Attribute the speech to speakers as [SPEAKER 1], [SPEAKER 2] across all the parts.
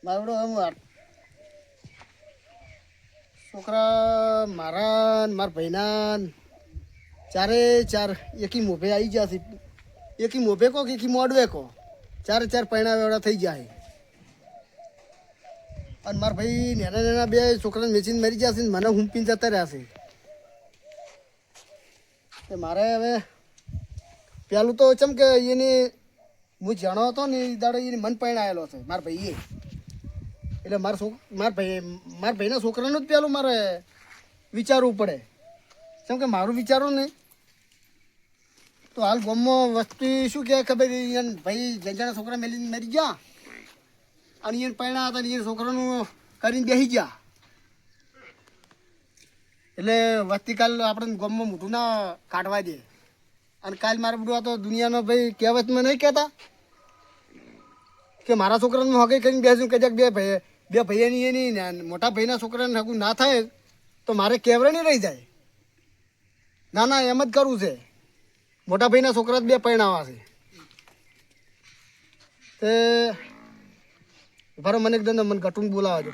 [SPEAKER 1] મારો છોકરા મારા મારા ભાઈના ચારે ચાર એકી મોભે આવી જશે. એકી મોભે કો કે એકી મોડવે કો ચારે ચાર પૈણા વેવડા થઈ જાય. અને મારા ભાઈ નાના નાના બે છોકરાને વેચીને મરી જશે ને મને હુંપીને જતા રહ્યા છે. મારે હવે પેલું તો ચમ કે એને હું જાણો હતો ને એ દાડો એને મન પૈણા આવેલો છે મારા ભાઈએ. એટલે મારા ભાઈના છોકરાનું જ પેલું મારે વિચારવું પડે. કેમ કે મારું વિચારો ને તો હાલ ગામમાં વસ્તી શું કહે ખબર એને ભાઈ જંજાના છોકરા મેલીને મરી ગયા અને એને પૈણા હતા ને એ છોકરાનું કરીને બેસી ગયા. એટલે વસ્તી કાલ આપણે ગામમાં મોઢું ના કાઢવા દે. અને કાલ મારે બધું આ તો દુનિયાનો ભાઈ કહેવતમાં નહીં કહેતા કે મારા છોકરાનું હગે કરીને બેસું કે બે ભાઈની એની મોટા ભાઈના છોકરાને હગું ના થાય તો મારે કેવરે નહીં રહી જાય. ના ના એમ જ કરવું છે. મોટા ભાઈના છોકરા બે પૈણાવા છે. તે ભરો મને એકદમ મને ગટું બોલાવા દો.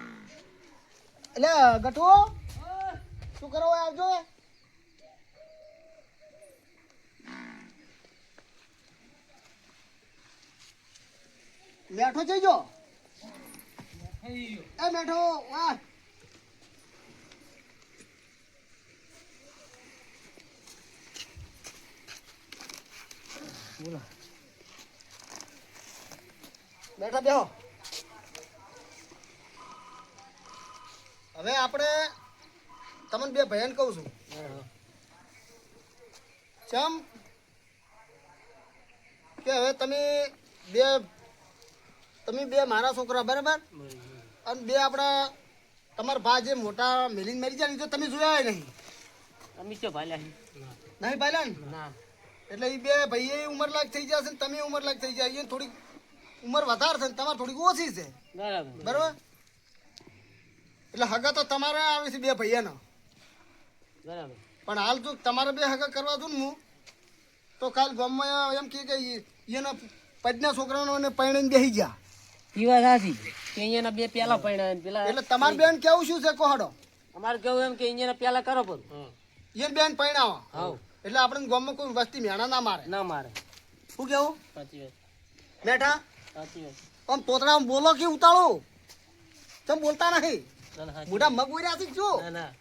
[SPEAKER 1] એટલે ગટુ શું કરો આવજો. મેઠો જઈજો. એ મેઠો વાહ બોલો બેઠા બેહો. હવે આપણે તમને બે ભાઈને કહું છું ચમ કે હવે તમે બે મારા છોકરા બરાબર અને બે આપણા તમારા ભા જે મોટા મેલીને મરી જાય તો તમે જોયા નહીં.
[SPEAKER 2] અમે તો ભાલ્યા
[SPEAKER 1] નહીં ભાલ્યા ને
[SPEAKER 2] ના.
[SPEAKER 1] એટલે એ બે ભાઈ ઉંમર લાયક થઈ જશે ને તમે ઉંમર લાયક થઈ જાય. થોડીક ઉંમર વધારે છે ને તમારે થોડીક ઓછી છે બરાબર. એટલે હગા તો તમારે આવે છે બે ભાઈયાનો
[SPEAKER 2] બરાબર.
[SPEAKER 1] પણ હાલ જો તમારે બે હગા કરવા દઉં ને હું તો કાલ ગામમાં એમ કે એના પજના છોકરાનો પૈણીને બેસી ગયા.
[SPEAKER 2] એ વાત સાચી કે અહીંયાના બે પેલા પૈણા પેલા.
[SPEAKER 1] એટલે તમારી બેન કેવું શું છે કોહડો.
[SPEAKER 2] અમારે કેવું એમ કે અહીંયાના પેલા કરો પણ
[SPEAKER 1] એ બેન પૈણાવો.
[SPEAKER 2] હા
[SPEAKER 1] એટલે આપણે ગામમાં કોઈ વસ્તી મેણા ના મારે.
[SPEAKER 2] ના મારે.
[SPEAKER 1] શું કેવું
[SPEAKER 2] સાચી વાત.
[SPEAKER 1] બેઠા
[SPEAKER 2] સાચી વાત.
[SPEAKER 1] આમ તોતરા બોલો કે ઉતાળો તમે બોલતા નહીં.
[SPEAKER 2] ના ના
[SPEAKER 1] મોટા મગ ઉર્યા છે શું
[SPEAKER 2] ના ના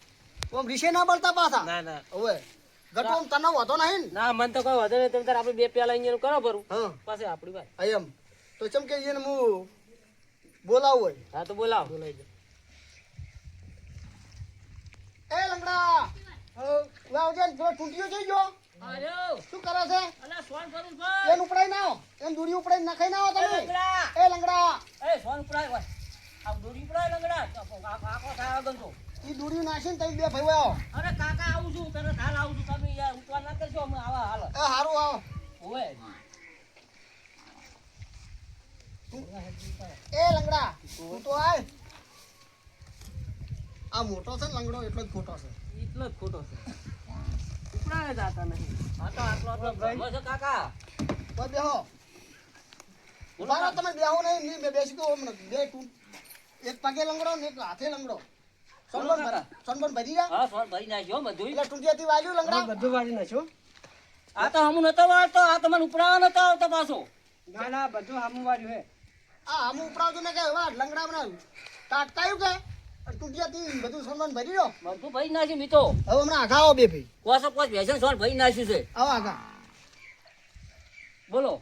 [SPEAKER 1] આમ રીશે ના બોલતા પાછા.
[SPEAKER 2] ના ના
[SPEAKER 1] હવે ગટુ આમ તને વાંધો નહીં ને.
[SPEAKER 2] ના મને તો કોઈ વધુ નહીં. તમે તાર આપણે બે પેલા અહીંયાનું કરો ભરું
[SPEAKER 1] હા
[SPEAKER 2] પાછી આપણી વાત.
[SPEAKER 1] એમ તો ચમ કે એને હું બોલાવું હોય.
[SPEAKER 2] હા તો બોલાવો. બોલાવી દો.
[SPEAKER 1] એ લંગડા આવજે પેલો ટૂંટીઓ જઈ ગયો. શું કરે છે
[SPEAKER 2] અલા સોન કરું ભાઈ.
[SPEAKER 1] એન ઉપડાઈ ના આવો. એન દૂરી ઉપડાઈ નાખાઈ ના આવો તમે.
[SPEAKER 2] લંગડા.
[SPEAKER 1] એ લંગડા
[SPEAKER 2] એ સોન ઉપડાય હોય. આ દોરી ઉપડાય લંગડા. આખો થાય ગંતો.
[SPEAKER 1] ઈ દૂરી નાખીને તમે બે ભાઈઓ આવો.
[SPEAKER 2] અરે કાકા આવું છું તને હાલ આવું છું. તમે યાર ઉતવા ના કરજો અમે આવા હાલ.
[SPEAKER 1] એ હારું આવો.
[SPEAKER 2] ઓય
[SPEAKER 1] એ લંગડા તું તો આય. આ મોટો છે ને લંગડો એટલો જ ખોટો છે.
[SPEAKER 2] એટલો જ ખોટો છે. ઉપડાય જાતા નહીં. આ તો આટલો ભાઈ છે કાકા.
[SPEAKER 1] બસ બેહો. ઉભા તમે બેહો નહીં બે બેસી તો બે એક પગે લંગડો ને એક હાથે લંગડો. સોનબન ભરી રહ્યા.
[SPEAKER 2] હા સોન ભરી નાખ્યો બધું.
[SPEAKER 1] એટલે ટુંટિયાથી વાળ્યું લંગડા બધું વાળી નાખ્યું.
[SPEAKER 2] આ તો હમું નતો વાળતો. આ તો મને ઉપડાવા નતો આવતો પાછો.
[SPEAKER 1] ના ના બધું હમું વાળ્યું હે. આ હમું ઉપડાવતું ને કે વા લંગડા બના તાટકાયું કે ટુંટિયાથી બધું સોનબન ભરી રહ્યો.
[SPEAKER 2] બધું ભરી નાખ્યું મી તો.
[SPEAKER 1] હવે હમણાં આઘા આવો બે ભાઈ.
[SPEAKER 2] કોસો કોસ ભેજન સોન ભરી નાખ્યું છે.
[SPEAKER 1] આવો આઘા.
[SPEAKER 2] બોલો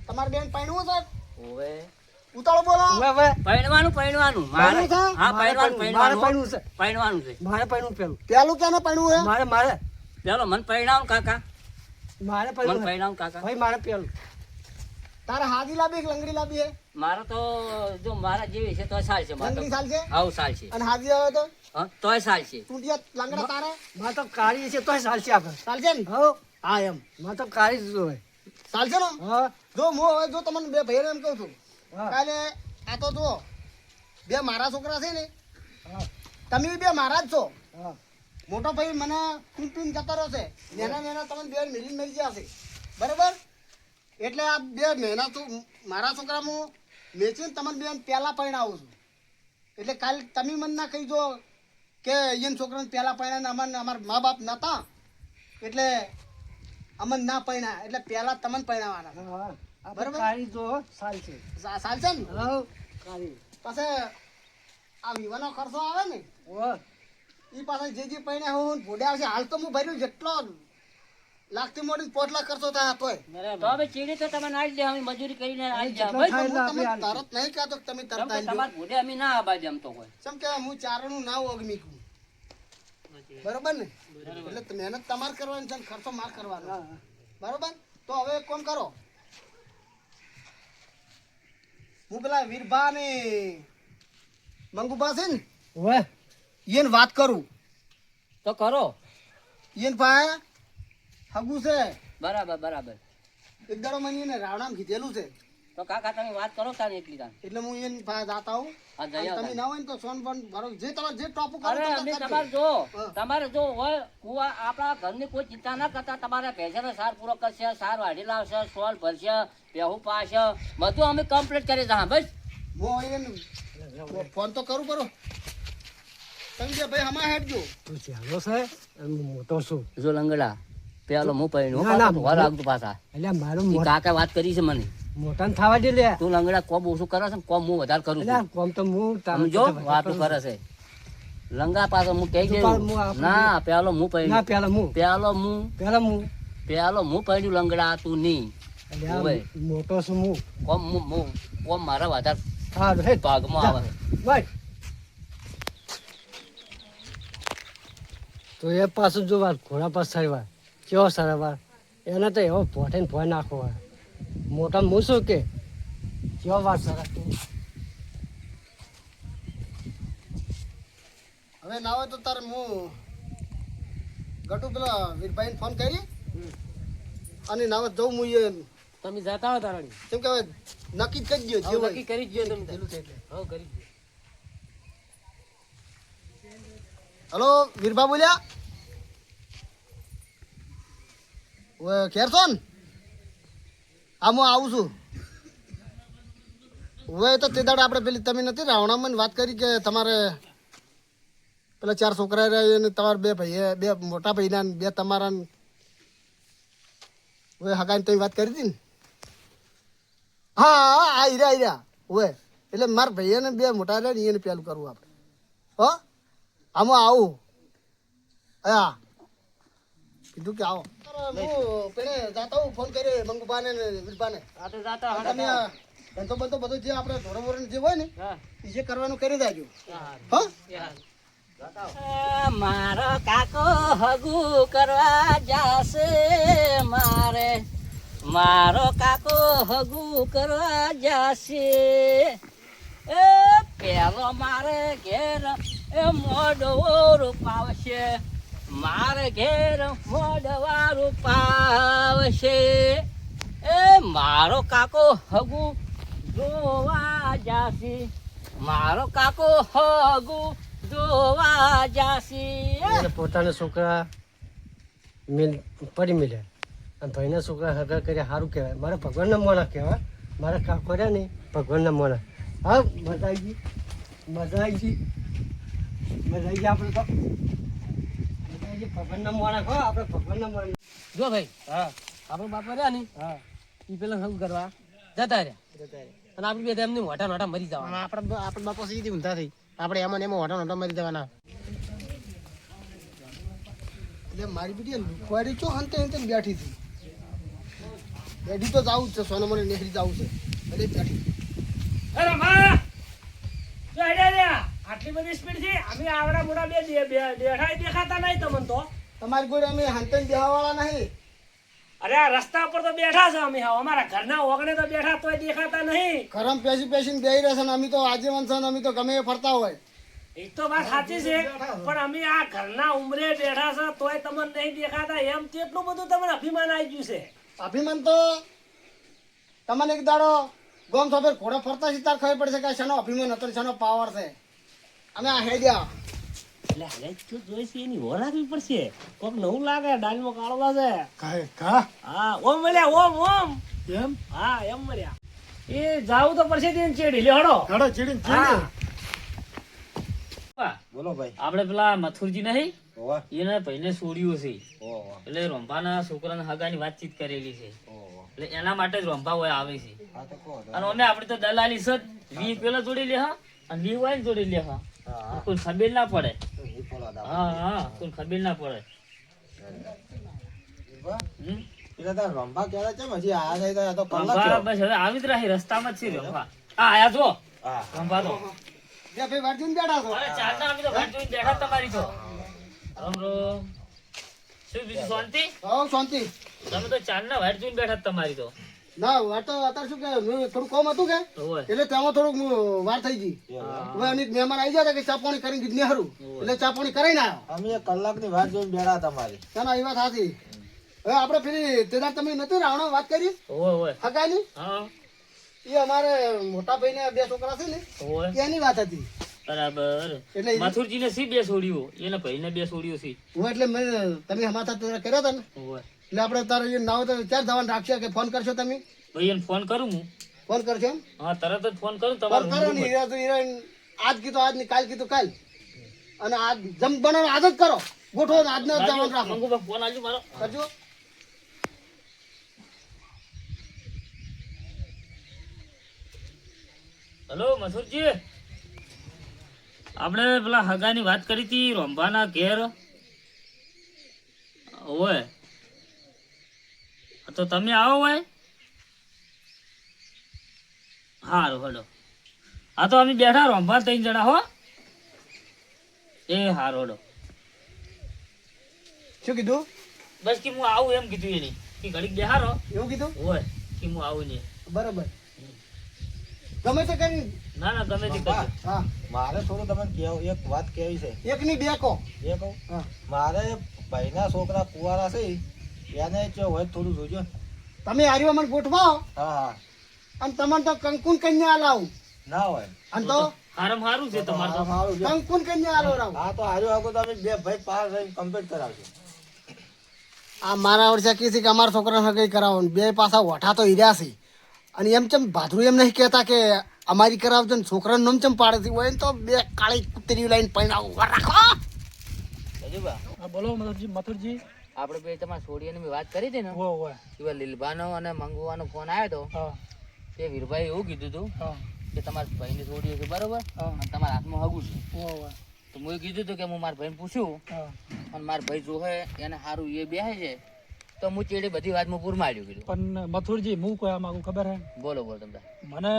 [SPEAKER 1] તમારે બેન પાણવું છે
[SPEAKER 2] ઓવે
[SPEAKER 1] ઉતાળો બોલો.
[SPEAKER 2] પૈણવાનું મારે. હા પૈણવાનું છે. પૈણવાનું છે.
[SPEAKER 1] મારે પાણવું પેલું કેને પાણવું હે મારે
[SPEAKER 2] પેલો મને પૈણાવું કાકા.
[SPEAKER 1] મારે
[SPEAKER 2] મને પૈણાવું કાકા.
[SPEAKER 1] ભાઈ મારે પેલું. તારે હાદી લાબી કે લંગડી લાબી હે.
[SPEAKER 2] મારે તો જો મારા જેવી છે તોય સાલ છે. મારે
[SPEAKER 1] લંગડી સાલ છે
[SPEAKER 2] આવું સાલ છે.
[SPEAKER 1] અને હાદી આવે તો
[SPEAKER 2] હા તોય સાલ છે.
[SPEAKER 1] ટુંટિયા લંગડા તારે
[SPEAKER 3] માં તો કાળી છે તોય ચાલશે આપણે.
[SPEAKER 1] ચાલશે ને
[SPEAKER 3] હો
[SPEAKER 1] હા એમ
[SPEAKER 3] માં તો કાળી જ હોય.
[SPEAKER 1] ચાલશે ને.
[SPEAKER 3] હા
[SPEAKER 1] જો હું હવે જો તમને બે ભાઈ એમ કહું છું
[SPEAKER 3] હા
[SPEAKER 1] કાલે આ તો જો બે મારા છોકરા છે ને
[SPEAKER 3] હા
[SPEAKER 1] તમે બે મારા જ છો.
[SPEAKER 3] હા
[SPEAKER 1] મોટો ભાઈ મને ટૂંટીને જતો રહ્યો છે. નેના તમને બે મરી જશે બરાબર. એટલે આ બે મહિના તો મારા છોકરામાં વેચીને તમને બેન પહેલા પરણાવું છું એટલે કાલે તમે મને ના કહી દો કે એને છોકરાને પહેલા પરણાને અમને અમારા મા બાપ નતા એટલે અમને ના પરણ્યા એટલે પહેલા તમને પરણાવવાના
[SPEAKER 3] હા આપણે
[SPEAKER 1] બરાબર.
[SPEAKER 3] કાળી જો ચાલશે
[SPEAKER 1] સાલ છે ને
[SPEAKER 3] હા કાળી
[SPEAKER 1] પછી આ વિવાનો ખર્ચો આવે ને
[SPEAKER 3] ઓ
[SPEAKER 1] એ પાછા જે પરણ્યા હું ભોડે આવશે હાલ તો હું ભર્યું જેટલો લાખથી મોટી 5 લાખ ખર્ચો થાય તોય
[SPEAKER 2] તો હવે ચીડી તો તમે નાખી દે અમે મજૂરી કરીને નાખી દે
[SPEAKER 3] જેટલો
[SPEAKER 2] ભાઈ
[SPEAKER 3] થાય
[SPEAKER 1] હું
[SPEAKER 3] એટલે
[SPEAKER 1] તમને
[SPEAKER 3] આપણે
[SPEAKER 1] તરત નહીં કહેતો કે તમે તરત
[SPEAKER 2] કેમ કે
[SPEAKER 1] આવી
[SPEAKER 2] તમારે ભૂડે અમે ના આબા જમતો કોઈ
[SPEAKER 1] કેમ કે હું ચારણનું નાવ અગ્નિકું બરોબર ને એટલે મહેનત તમારે કરવાની છે ને ખર્ચો માર કરવાનો બરોબર તો હવે એક કામ કરો હું પેલા વીરભા ને મંગુભા છે ને
[SPEAKER 3] ઓય
[SPEAKER 1] એને વાત કરું
[SPEAKER 2] તો કરો
[SPEAKER 1] એને પાસે હગું છે
[SPEAKER 2] બરાબર બરાબર
[SPEAKER 1] એક દાડો મને એને રાવણામ કીધેલું છે
[SPEAKER 2] તો કાકા તમે વાત કરો તાને એકલી તાને
[SPEAKER 1] એટલે હું એને પાસે જાતા હું
[SPEAKER 2] હા, જઈ
[SPEAKER 1] અને
[SPEAKER 2] આવો
[SPEAKER 1] તમે ના હોય ને તો સોન પણ ભરો જે તમારે જે ટોપ કરો
[SPEAKER 2] અરે
[SPEAKER 1] તો
[SPEAKER 2] અમે
[SPEAKER 1] કરજો.
[SPEAKER 2] તમારે જો
[SPEAKER 1] હા.
[SPEAKER 2] તમારે જો હોય કુવા આપણા ઘરની કોઈ ચિંતા ના કરતા તમારે ભેંસાનો સાર પૂરો કરશે સાર વાઢી લાવશે સોલ ભરશે બેહુ પાશે બધું અમે કમ્પ્લીટ કરી દા બસ
[SPEAKER 1] હું એને ફોન તો કરું કરો તમે જે ભાઈ હમણાં હેડજો
[SPEAKER 3] તું ચાલો છે અને હું મોટો છું
[SPEAKER 2] જો લંગડા પેલો હું પહેર્યું
[SPEAKER 3] ના, ના,
[SPEAKER 2] વાર આગતું પાછા
[SPEAKER 3] એટલે મારું
[SPEAKER 2] ઈ કાકા વાત કરી છે મને
[SPEAKER 3] મોટાને થવા દે લે
[SPEAKER 2] તું લંગડા કોમ ઓછું કરે છે ને કોમ હું વધારે કરું
[SPEAKER 3] એટલે
[SPEAKER 2] છું
[SPEAKER 3] કોમ તો હું તારું
[SPEAKER 2] સમજો
[SPEAKER 3] સાથે
[SPEAKER 2] વાતો
[SPEAKER 3] કરું
[SPEAKER 2] કરે છે લંગા પાછો હું કહી
[SPEAKER 3] તું
[SPEAKER 2] દઉં
[SPEAKER 3] પાડ, હું આપું
[SPEAKER 2] ના પેલો હું
[SPEAKER 3] ના
[SPEAKER 2] પહેર્યું
[SPEAKER 3] પેલા હું
[SPEAKER 2] પેલો હું પહેર્યું લંગડા તું નહીં
[SPEAKER 3] એટલે આ
[SPEAKER 2] ઓવે.
[SPEAKER 3] મોટો છું હું
[SPEAKER 2] કોમ મારા વધારે
[SPEAKER 3] હા હે
[SPEAKER 2] ભાગમાં આવે છે.
[SPEAKER 3] ભાઈ તો એ પાછું જો વાર ઘોડા પાસ સારવાર કેવો સારવાર એને તો એવો પોઠે ને ભોય નાખો વાર મોટા હું શું કે કેવો વાર સારા
[SPEAKER 1] હવે ના હોય તો તારે હું ગટુ પેલા વીરભાઈને ફોન કરી અને ના હોય જઉં હું એ
[SPEAKER 2] તમે જતા હો તારાણી
[SPEAKER 1] કેમ કે હવે નક્કી જ કરી દો જે હોય
[SPEAKER 2] નક્કી કરી જ ગયો તમે
[SPEAKER 1] પેલું છે એટલે.
[SPEAKER 2] હા કરી જ
[SPEAKER 1] હલો વીરભા બોલ્યા ઓય ઘેર છો ને હા હું આવું છું હવે તો તે દાડે આપણે પેલી તમે નથી રાવણામાં વાત કરી કે તમારે પેલા 4 છોકરા રહ્યા અને તમારા 2 ભાઈ બે મોટા ભાઈના ને 2 તમારા ને હવે હગાઈને તમે વાત કરી હતી ને હા હા આઈ રહ્યા હવે એટલે મારા ભાઈને 2 મોટા રહ્યા ને એને પેલું કરવું આપણે હો આમાં આવું હા કીધું કે આવો હું પેલે જાતા હું ફોન કર્યો મંગુભાને ને વીરભાને
[SPEAKER 2] આ તો જાતા
[SPEAKER 1] તમે આ ધંધો બંધો બધો જે આપણે ઢોરો જે હોય ને
[SPEAKER 2] હા
[SPEAKER 1] એ જે કરવાનું કરી દેજો
[SPEAKER 2] હા
[SPEAKER 1] હા
[SPEAKER 2] મારો કાકો હગુ કરવા જાશે મારો કાકો હગુ કરવા જાશે એ પેલો મારે ઘેર એ મોઢવો રૂપાવશે મારે ઘેર મોઢવા રૂપાવશે એ મારો કાકો હગુ જોવા જાશે મારો કાકો હગુ જોવા જાસી
[SPEAKER 3] એને પોતાના છોકરા મિલ પડી મિલ્યા અને ભાઈના છોકરા હગા કર્યા સારું કહેવાય મારા ભગવાનના મોણા કહેવાય મારા કાકો રહ્યા ને ભગવાનના મોણા હા મજા આવી ગઈ મજા આવી ગઈ મજા આવી ગઈ આપણે તો મજા આવી ગઈ ભગવાનના મોણા કહો આપણે ભગવાનના મોણા
[SPEAKER 2] જો ભાઈ
[SPEAKER 3] હા
[SPEAKER 2] આપણો બાપા રહ્યા ને
[SPEAKER 3] હા
[SPEAKER 2] એ પેલા હગુ કરવા જતા રહ્યા અને આપણે બે એમની મોટા મોટા મરી જવાના
[SPEAKER 3] આપણે બાપા સીધી ઊંધા થઈ આપણે એમાં એમાં હોટા હોટા મરી જવાના
[SPEAKER 1] એટલે મારી બેટી લુકવાડી ચો અંતે અંતે બેઠી હતી બેઠી તો જાવું જ છે સોના મને નેહરી જાવું છે એટલે બેઠી
[SPEAKER 4] અરે માં જો હેડ્યા આટલી બધી સ્પીડ થી અમે આવડા મોટા બેઠા દેખાતા નહીં તમને તો
[SPEAKER 1] તમારી ગોળે અમે હાંતે બેહાવાળા નહીં
[SPEAKER 4] અરે આ રસ્તા પર તો બેઠા છે અમે હાવ અમારા ઘરના ઓગણે તો બેઠા તોય દેખાતા નહીં
[SPEAKER 1] ગરમ પેસીને બેહી રહેશે ને અમે તો આજીવન છે ને અમે તો ગમે એ ફરતા હોય
[SPEAKER 4] એ તો વાત સાચી છે પણ અમે આ ઘરના ઉંમરે બેઠા છે તોય તમને નહીં દેખાતા એમ કેટલું બધું તમને અભિમાન આવી ગયું છે
[SPEAKER 1] અભિમાન તો તમને એક દાડો ગોમ સફેર ઘોડો ફરતા સીતાર ખબર પડશે કે શાનો અભિમાન હતો ને શાનો પાવર છે અમે આ હેડ્યા
[SPEAKER 4] એટલે હવે જો જોઈશે એની હો રાખવી પડશે કોક નવું લાગે ડાલમાં કાળવા છે
[SPEAKER 1] કાહે કા
[SPEAKER 4] હા ઓમ મળ્યા ઓમ
[SPEAKER 1] એમ
[SPEAKER 4] હા એમ મળ્યા એ જાવું તો પડશે તેને ચેડી લે હડો
[SPEAKER 1] હડો ચીડીને
[SPEAKER 4] હા.
[SPEAKER 5] બોલો ભાઈ.
[SPEAKER 4] આપણે પેલા મથુરજી નહીં
[SPEAKER 5] ઓવા
[SPEAKER 4] એને પહેલે છોડ્યું છે
[SPEAKER 5] ઓવા
[SPEAKER 4] એટલે રંભાના છોકરાના હગાની વાતચીત કરેલી છે
[SPEAKER 5] ઓવા
[SPEAKER 4] એટલે એના માટે જ રંભા હોય આવે છે
[SPEAKER 5] હા તો કહો
[SPEAKER 4] અને અમે આપણે તો દલાલી છે જ. વી પેલા જોડી લે હા અને વી વાય જોડી લે હા
[SPEAKER 5] હા
[SPEAKER 4] કોઈ ખબર ના પડે
[SPEAKER 5] તો એ ફોલા દા
[SPEAKER 4] હા હા કોઈ ખબર ના પડે હમ?
[SPEAKER 5] પેલા તાર રંભા ક્યારે છે હજી આયા થાય તો કલાક
[SPEAKER 4] રંભા
[SPEAKER 5] થયો.
[SPEAKER 4] બસ હવે આવી જ રહી રસ્તામાં જ છે રંભા આ આયા જો
[SPEAKER 5] હા
[SPEAKER 4] રંભા તો
[SPEAKER 1] બે ભાઈ વાંચીને બેઠા છો
[SPEAKER 4] અરે ચાલતા અમે તો વાટ જોઈને બેઠા તમારી તો રામ રામ. શું બીજું શાંતિ
[SPEAKER 1] હવ શાંતિ
[SPEAKER 4] તમે તો ચાલના વાટ જોઈને બેઠા તમારી તો
[SPEAKER 1] ના વાત તો અત્યારે શું કે થોડું કોમ હતું કે
[SPEAKER 4] હોય
[SPEAKER 1] એટલે તેમાં થોડુંક વાર થઈ ગઈ હવે અનેક મહેમાન આવી ગયા હતા કે ચા પાણી કરીને કીધું હારું એટલે ચા પાણી કરીને આવ્યો
[SPEAKER 5] અમે એક કલાકની વાત જોઈને બેઠા તમારી.
[SPEAKER 1] ચાલો એ વાત સાચી હવે આપણે પેલી તેદાર તમે નથી રાવણા વાત કરી
[SPEAKER 4] હોય હોય
[SPEAKER 1] હગાની
[SPEAKER 4] હા
[SPEAKER 1] એ અમારે મોટા ભાઈને બે છોકરા છે ને
[SPEAKER 4] હોય
[SPEAKER 1] એની વાત હતી
[SPEAKER 4] બરાબર
[SPEAKER 1] એટલે
[SPEAKER 4] મથુરજીને સી બે છોડ્યું એને ભાઈને બે છોડ્યું છે
[SPEAKER 1] હું એટલે મેં તમે અમારા સાથે કર્યા હતા ને
[SPEAKER 4] હોય
[SPEAKER 1] એટલે આપણે તારે એ નાવ તો ક્યાં જવાનું રાખશે કે ફોન કરશો તમે
[SPEAKER 4] ભાઈ એને ફોન કરું હું
[SPEAKER 1] ફોન કરશો એમ
[SPEAKER 4] હા તરત જ ફોન કરું
[SPEAKER 1] ફોન
[SPEAKER 4] તમારો
[SPEAKER 1] કરો ને હીરા તો હીરા આજ કીધું આજ ને કાલ કીધું કાલ અને આજ જમ બનાવો આજ જ કરો ગોઠવો ને આજને જ જવાનું રાખો
[SPEAKER 4] મંગુભાઈ ફોન આવજો મારો
[SPEAKER 1] કરજો
[SPEAKER 4] હેલો મથુરજી આપણે પેલા હગાની વાત કરી હતી રોંભાના ઘેર હોય તો તમે આવો હોય હારું હલો હા તો અમે બેઠા રોંભા 3 જણા હો એ હારું હલો
[SPEAKER 1] શું કીધું
[SPEAKER 4] બસ કે હું આવું એમ કીધું એની કે ઘડીક બેહારો
[SPEAKER 1] એવું કીધું
[SPEAKER 4] હોય કે હું આવું નહીં
[SPEAKER 1] બરાબર ગમે તે કરી
[SPEAKER 4] ના ના ગમે તે કરજો
[SPEAKER 1] હા
[SPEAKER 5] મારે થોડું તમને કેવું એક વાત કેવી છે
[SPEAKER 1] એકની બે કહો
[SPEAKER 5] એ કહું
[SPEAKER 1] હા
[SPEAKER 5] મારે ભાઈના છોકરા કુવારા છે એને જો હોય તો થોડું જોજો.
[SPEAKER 1] તમે હાર્યો મને ગોઠવાઓ
[SPEAKER 5] હા હા
[SPEAKER 1] અને તમને તો કંકુન કન્યા લાવું
[SPEAKER 5] ના હોય
[SPEAKER 1] અને તો
[SPEAKER 4] હારમ હારું છે તમારે તો
[SPEAKER 1] કંકુન કન્યા આલો રાવ
[SPEAKER 5] હા તો હાર્યો આગળ તમે બે ભાઈ પાર રહીને કમ્પ્લીટ કરાવજો.
[SPEAKER 1] આ મારા વર્ષે કહે છે કે અમારા છોકરાને હગાઈ કરાવો ને બે પાછા વઠા તો હીર્યા છે અને એમ ચમ ભાદરું એમ નહીં કહેતા કે અમારી કરાવજો ને છોકરાનું નામ ચમ પાડે છે હોય ને તો બે કાળી કુતરી લાઈન પૈણા ઉભા રાખો
[SPEAKER 2] રજુભા
[SPEAKER 4] બોલો મથુરજી
[SPEAKER 2] આપણે બે તમારે છોડીને મેં વાત કરી હતી ને એવા લીલબાનો અને મંગવાનો ફોન આવ્યો હતો તે વીરભાઈ એવું કીધું હતું કે તમારા ભાઈને છોડ્યું છે બરોબર અને તમારા હાથમાં હગું છે તો મેં કીધું હતું કે હું મારા ભાઈને પૂછ્યું અને મારા ભાઈ જોહે એને સારું એ બેસે છે તો હું ચેડે બધી વાત પૂર માર્યું કીધું
[SPEAKER 6] પણ મથુરજી હું કહેવા માંગુ ખબર હે
[SPEAKER 2] બોલો બોલો તમને
[SPEAKER 6] મને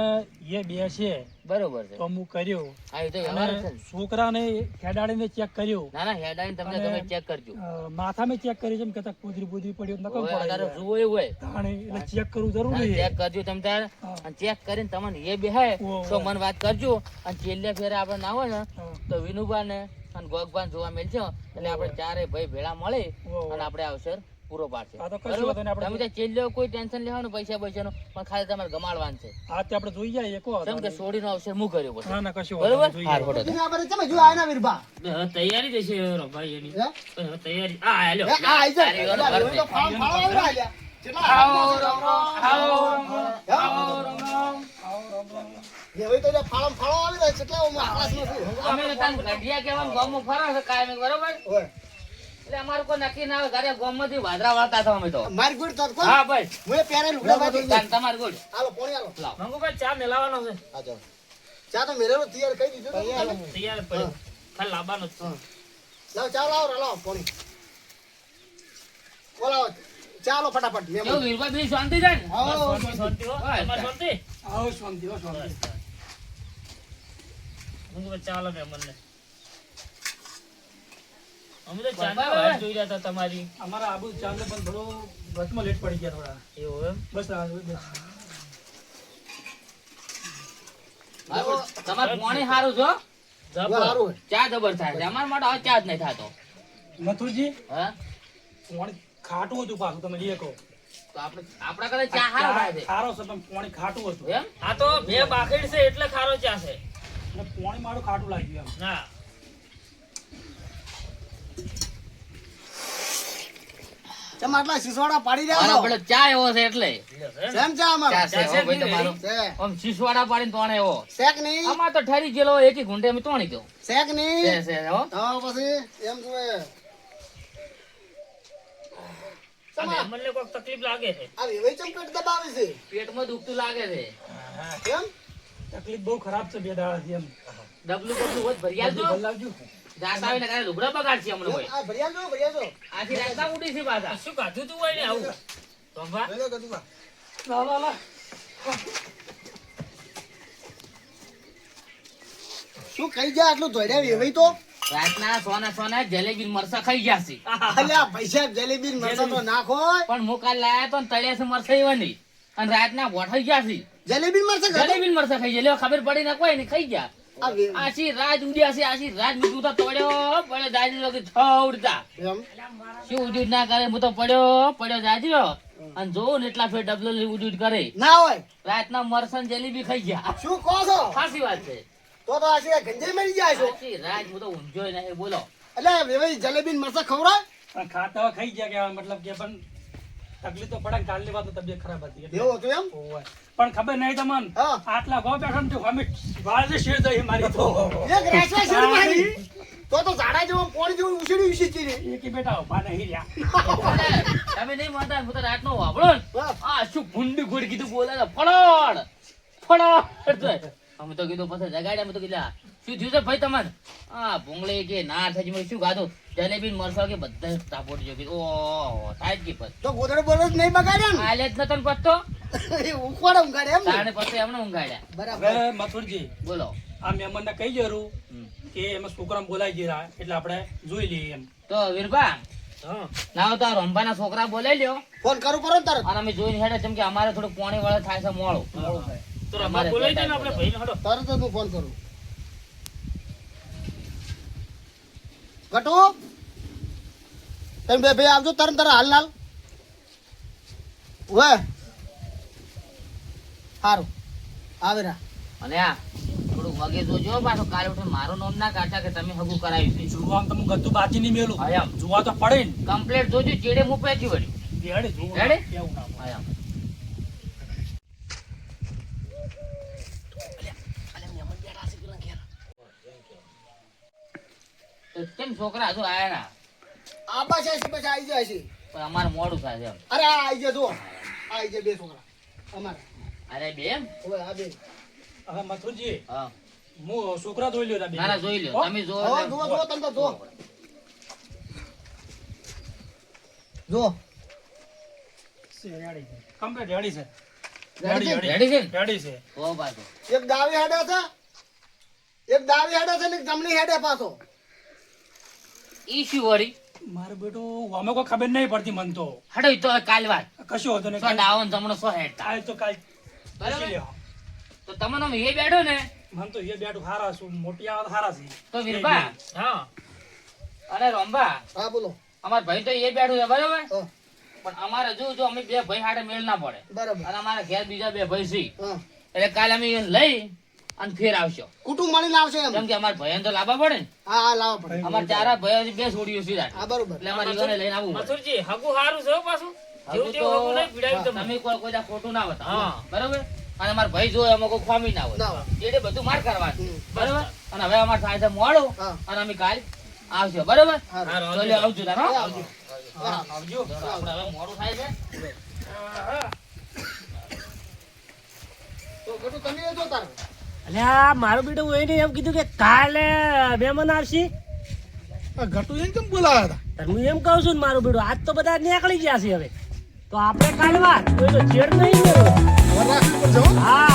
[SPEAKER 6] એ બે છે
[SPEAKER 2] બરોબર છે
[SPEAKER 6] તો હું કર્યો
[SPEAKER 2] હા એ તો
[SPEAKER 6] અને
[SPEAKER 2] વ્યવહાર જ છે ને.
[SPEAKER 6] છોકરાને ખેડાડીને ચેક કર્યો
[SPEAKER 2] ના ના હેડાઈને તમને તમે ચેક કરજો
[SPEAKER 6] માથામાં ચેક કરી છે કહેતા કૂતરી બુદરી પડ્યો નકમ
[SPEAKER 2] ઓય, તારે
[SPEAKER 6] પડે
[SPEAKER 2] જુઓ એવું હોય
[SPEAKER 6] તાણે એટલે ચેક કરવું જરૂરી
[SPEAKER 2] ચેક
[SPEAKER 6] છે
[SPEAKER 2] કરજો તમે તાર અને ચેક કરીને તમને એ બેહાય
[SPEAKER 6] ઓહો.
[SPEAKER 2] તો મને વાત કરજો અને છેલ્લે ફેરે આપણે ના હોય ને
[SPEAKER 6] હા.
[SPEAKER 2] તો વિનુભા ને અને ગોગભાન જોવા મળશે એટલે આપણે ચારે ભાઈ ભેળા મળે
[SPEAKER 6] ઓહો.
[SPEAKER 2] અને આપણે અવસર પૂરો પાડશે
[SPEAKER 6] હા, તો કશું
[SPEAKER 2] બરોબર?
[SPEAKER 6] વાંધો નહીં, આપણે
[SPEAKER 2] તમે ત્યાં છેલ્લે કોઈ ટેન્શન લેવાનું પૈસા પૈસાનું પણ ખાલી તમારે ગમાડવાનું છે
[SPEAKER 6] આ તે આપણે જોઈ જાય એકો
[SPEAKER 2] કેમ કે સોડીનો અવસર હું કર્યો પછી
[SPEAKER 6] ના ના કશું
[SPEAKER 2] બરોબર
[SPEAKER 6] વાંધો નહીં,
[SPEAKER 2] હાર
[SPEAKER 6] જોઈએ.
[SPEAKER 2] ફોટો
[SPEAKER 1] તમે આ બધે ચમે જો આયના વીરભા
[SPEAKER 4] હવે તૈયારી દેશે ભાઈ એની
[SPEAKER 1] હે?
[SPEAKER 4] હવે તૈયારી આ હાલ્યો
[SPEAKER 1] એ આ આઈ જાય
[SPEAKER 2] તારી વાળો
[SPEAKER 1] એટલે
[SPEAKER 2] ભરતે.
[SPEAKER 1] તો ફાળ ફાળ આવી રહ્યા કેટલા હવે તો જે ફાળમ ફાળો આવી જાય કેટલા આકાશમાં છે
[SPEAKER 2] અમે તો તાન ગઢિયા કહેવાનું ગામમાં ફરો છે કાયમ બરોબર
[SPEAKER 1] ઓય
[SPEAKER 2] એટલે અમારું કોઈ નક્કી ના આવે ઘરે ગામમાંથી વાદરા વાળતા હતા અમે તો
[SPEAKER 1] મારી ગુડ તો કોણ
[SPEAKER 2] હા ભાઈ
[SPEAKER 1] હું પહેરે લુગડા બાંધી
[SPEAKER 2] તાન તમાર ગુડ
[SPEAKER 1] હાલો પોણી હાલો
[SPEAKER 2] લાવ
[SPEAKER 4] મંગુભાઈ ચા મેલાવાનો છે
[SPEAKER 5] હા ચાલો.
[SPEAKER 1] ચા તો મેરેલો તૈયાર કરી દીધો તો
[SPEAKER 4] તૈયાર પડ્યો ખાલી લાવવાનો જ છે
[SPEAKER 1] લાવ ચા લાવ પોણી બોલાવો ચાલો ફટાફટ મેં
[SPEAKER 2] કેવું વીરભાઈ બી શાંતિ છે ને
[SPEAKER 1] આવો
[SPEAKER 4] શાંતિ હો તમારે શાંતિ
[SPEAKER 1] આવો શાંતિ હો શાંતિ
[SPEAKER 4] મંગુભાઈ ચાલો મહેમાનને અમે તો
[SPEAKER 2] બરાબર.
[SPEAKER 4] ચાંદા વાત જોઈ રહ્યા હતા તમારી
[SPEAKER 6] અમારા આબુ ચાંદો પણ થોડો બસમાં લેટ પડી ગયા થોડા
[SPEAKER 4] એવું એમ
[SPEAKER 6] બસ બસ.
[SPEAKER 2] આવો, તમારે પાણી સારું છો
[SPEAKER 1] સારું હોય
[SPEAKER 2] ચા જબર થાય છે અમારા માટે હવે ચા જ નહીં થતો
[SPEAKER 6] મથુરજી
[SPEAKER 2] હા
[SPEAKER 6] પાણી ખાટું હતું પાછું તમે લઈએ કહો
[SPEAKER 2] તો આપણે આપણા ઘરે ચા સારો થાય છે
[SPEAKER 6] ખારો છે પણ પાણી ખાટું હતું
[SPEAKER 2] એમ
[SPEAKER 4] આ તો બે બાખેડ છે એટલે ખારો ચા છે
[SPEAKER 6] અને પાણી મારું ખાટું લાગ્યું એમ
[SPEAKER 4] ના
[SPEAKER 1] તમે આટલા સિસોડા પાડી રહ્યા
[SPEAKER 2] મારો
[SPEAKER 1] છો
[SPEAKER 2] પેલો ચા એવો છે એટલે
[SPEAKER 1] સેમ ચા અમારો
[SPEAKER 2] ચા છે હો ભાઈ તમારો
[SPEAKER 1] છે
[SPEAKER 2] આમ શીશવાડા પાડીને તોણે એવો
[SPEAKER 1] શેક નહીં
[SPEAKER 2] આમાં તો ઠરી ગયેલો એકી ઘૂંટે અમે તોણી ગયો
[SPEAKER 1] શેક નહીં
[SPEAKER 2] છે હો
[SPEAKER 1] હા પછી એમ જોઈએ
[SPEAKER 4] મને કોઈક તકલીફ લાગે છે
[SPEAKER 1] આ વેવાઈ ચમ પેટ દબાવે છે
[SPEAKER 2] પેટમાં દુખતું લાગે છે
[SPEAKER 1] કેમ
[SPEAKER 6] તકલીફ બહુ ખરાબ છે બે દાડાથી એમ
[SPEAKER 2] ડબલું બબલું હોત ભરી આલજો
[SPEAKER 6] લાવજો
[SPEAKER 2] જાત આવીને કાલે લુગડા બગાડશે હમણાં ભાઈ
[SPEAKER 1] આ ભરિયા જો
[SPEAKER 2] આખી રાત ના ઉડી છે પાછા
[SPEAKER 4] શું કાધું તું હોય ને આવું રંભા
[SPEAKER 1] શું ખાઈ જાય આટલું ધોડ્યા વેવાઈ તો
[SPEAKER 2] રાતના સોના જલેબી ને મરસા ખાઈ ગયા છે
[SPEAKER 1] અલ્યા પૈસા જલેબી ને મરચાં તો નાખો
[SPEAKER 2] પણ હું કાલ લાયા તો ને તળિયા છે મરસા એવા નહીં અને રાતના બોઠાઈ ગયા છે
[SPEAKER 1] જલેબી ને મરચાં ખાધા?
[SPEAKER 2] જલેબી ને મરસા ખાઈ ગયા ખબર પડી ના કોઈ ને ખાઈ ગયા
[SPEAKER 1] આ વે-
[SPEAKER 2] આશી રાત ઉડ્યા છે આશી રાત મીઠું તો તોડ્યો પડ્યો દાદી લોકો છોડતા
[SPEAKER 1] એમ
[SPEAKER 2] શું ઉડ્યું ના કરે હું તો પડ્યો જાજ્યો અને જોઉં ને એટલા ફેર ડબલો ઉડ્યું કરે
[SPEAKER 1] ના હોય
[SPEAKER 2] રાતના મરસા ને જલેબી ખાઈ ગયા
[SPEAKER 1] શું કહો છો
[SPEAKER 2] ખાસી વાત છે
[SPEAKER 1] તો આ ગંજાઈ મરી જાય છો
[SPEAKER 2] આશી રાત હું તો ઊંઝોય નહીં બોલો
[SPEAKER 1] એટલે વેવાઈ જલેબી ને મરચાં ખવડાય
[SPEAKER 6] પણ ખાતા હોય ખાઈ ગયા કે મતલબ કે પણ તકલીફ તો પડે ને કાલની વાત તો તબિયત ખરાબ હતી એટલે.
[SPEAKER 1] એવું હતું એમ
[SPEAKER 6] ઓય. પણ ખબર નહીં તમને
[SPEAKER 1] હા.
[SPEAKER 6] આટલા ગો બેઠા ને તો અમે વાળે શેર થઈ મારી તો
[SPEAKER 1] એક રાસવા શેર મારી તો ઝાડા જેવો પોણી જેવું ઉછળી ઉછળી રહી.
[SPEAKER 6] એ કે બેટા ઉભા નહીં રહ્યા
[SPEAKER 2] તમે નહીં માનતા હું તો રાતનો વાપરો ને
[SPEAKER 1] હા.
[SPEAKER 2] આ શું ગુંડી ગુડ કીધું બોલે છે ફળોડ અમે તો કીધું પછી જગાડ્યા અમે તો કીધું શું થયું છે ભાઈ તમારે આ ભૂંગળી કે ના થઈ મેં શું ખાધું જલેબી ને મરસા કે બધા તાપોટી જો કીધું ઓહો થાય જ કે પછી
[SPEAKER 1] તો ગોદડો બોલો જ નહીં બગાડ્યા
[SPEAKER 2] આલે જ નતો ને પત્તો
[SPEAKER 1] ને એ ઉખવાડે ઊંઘાડે એમ ને
[SPEAKER 2] તાણે પછી એમને ઊંઘાડ્યા
[SPEAKER 1] બરાબર
[SPEAKER 6] હવે મથુરજી
[SPEAKER 2] બોલો
[SPEAKER 6] આ મહેમાનને કહી જરૂર
[SPEAKER 2] હમ.
[SPEAKER 6] કે એમાં છોકરા બોલાઈ ગયા એટલે આપણે જોઈ લઈએ એમ
[SPEAKER 2] તો વીરબા ના તો રંભાના છોકરા બોલાઈ લ્યો
[SPEAKER 1] ફોન કરું કરો ને તરત
[SPEAKER 2] અને અમે જોઈને હેડે જેમ કે અમારે થોડું પોણી વાળા થાય છે મોડું
[SPEAKER 4] તો રંભા બોલાવી દે ને આપણે ભાઈને હડો
[SPEAKER 1] તરત જ હું ફોન કરું ગટુ તમે બે ભાઈ આવજો તરત હાલ ઓય સારું આવે રા
[SPEAKER 2] અને આ થોડું વગે જોજો પાછો કાલે ઉઠીને મારું નામ ના કાઢતા કે તમે હગું કરાવ્યું છે
[SPEAKER 6] જોવા તો હું ગતું બાજી નહીં મેલું
[SPEAKER 2] હા, એમ.
[SPEAKER 6] જોવા તો પડે ને
[SPEAKER 2] કમ્પ્લેટ જોજો ચેડે હું પેથી વળી
[SPEAKER 6] બેડે જોવા
[SPEAKER 2] બેડે?
[SPEAKER 6] કેવું ના
[SPEAKER 2] હા, એમ. તો કેમ છોકરા હજુ આયા ના
[SPEAKER 1] આબા છે પછી આવી જાય છે
[SPEAKER 2] પણ અમારે મોડું થાય છે એમ
[SPEAKER 1] અરે આ આવી જાય જો આ આવી જાય બે છોકરા અમારે
[SPEAKER 2] અરે બે એમ
[SPEAKER 1] ઓય આ બે
[SPEAKER 6] હવે મથુરજી
[SPEAKER 2] હા
[SPEAKER 6] હું છોકરા જોઈ લ્યો
[SPEAKER 2] ના ના જોઈ લ્યો તમે જો
[SPEAKER 1] હવે જુઓ જુઓ તમે તો જુઓ જુઓ
[SPEAKER 6] કમ્પ્લીટ રેડી છે
[SPEAKER 1] રેડી છે?
[SPEAKER 2] રેડી છે ને?
[SPEAKER 6] રેડી છે
[SPEAKER 2] તો પાછો
[SPEAKER 1] એક દાવી હેડે છે એક દાવી હેડે છે ને એક જમણી હેડે પાછો
[SPEAKER 2] ઈ શું વળી
[SPEAKER 6] મારો બેટો અમે કોઈ ખબર નહીં પડતી મન તો
[SPEAKER 2] હડો ઈ તો હવે કાલ વાત
[SPEAKER 6] કશું હતો ને
[SPEAKER 2] સો ડાવન જમણો સો હેડતા
[SPEAKER 6] કાલ તો કાલ
[SPEAKER 2] બરાબર?
[SPEAKER 6] પૂછી લ્યો.
[SPEAKER 2] તો તમને આમ એ બેઠો ને
[SPEAKER 6] મન તો એ બેટું હારા છું મોટી આવે તો હારા છે
[SPEAKER 2] તો વીરબા
[SPEAKER 4] હા
[SPEAKER 2] અને રંભા
[SPEAKER 1] હા બોલો
[SPEAKER 2] અમાર ભાઈ તો એ બેઠું છે બરાબર
[SPEAKER 1] હા
[SPEAKER 2] પણ અમારે જો અમે બે ભાઈ હાડે મેળ ના પડે
[SPEAKER 1] બરાબર
[SPEAKER 2] અને અમારા ઘેર બીજા બે ભાઈ છે
[SPEAKER 1] હા
[SPEAKER 2] એટલે કાલે અમે એને લઈ અને ફેર આવશો
[SPEAKER 1] કુટુંબ મળીને આવશે એમ
[SPEAKER 2] કેમ કે અમારા ભાઈ તો લાવવા પડે ને
[SPEAKER 1] હા હા લાવો પડે
[SPEAKER 2] અમારા ચારા ભાઈ બે છોડીઓ સીધા
[SPEAKER 1] હા બરોબર
[SPEAKER 2] એટલે અમારે ઈવોને લઈને આવવું પડે.
[SPEAKER 4] મથુરજી હગું સારું છે હો પાછું
[SPEAKER 2] હગું
[SPEAKER 4] જેવું તેવું હગું નહીં
[SPEAKER 2] તો
[SPEAKER 4] પીડાવ્યું તમને
[SPEAKER 2] તમે કોઈ દા ખોટું ના બતાવો
[SPEAKER 4] હા.
[SPEAKER 2] બરાબર અને અમારા ભાઈ જો એમાં કોઈ ખામી ના
[SPEAKER 1] ના
[SPEAKER 2] હોય
[SPEAKER 1] હોય.
[SPEAKER 2] એટલે બધું માર કરવાનું
[SPEAKER 1] હમ.
[SPEAKER 2] બરાબર અને હવે અમારે થાય છે મોડું
[SPEAKER 1] હા.
[SPEAKER 2] અને અમે કાલ આવશો બરાબર
[SPEAKER 1] હારું.
[SPEAKER 2] તો લ્યો આવજો તાર, હો?
[SPEAKER 1] હા, આવજો.
[SPEAKER 6] હા, આવજો
[SPEAKER 2] ચાલો, આપણે હવે મોડું થાય છે
[SPEAKER 1] તો ગટુ તમે એ જો તાર
[SPEAKER 4] અલ્યા મારું બેટું એને એમ કીધું કે કાલે મહેમાન આવશે
[SPEAKER 5] ઘટુ એમ કેમ બોલાવ્યા
[SPEAKER 4] તાર હું એમ કહું છું ને મારું બેટું આજ તો બધા નીકળી ગયા છે હવે તો આપણે કાલે વાત કોઈ તો ચેડ નહીં ને.
[SPEAKER 5] હતા રાખવી પડશે હો.
[SPEAKER 4] હા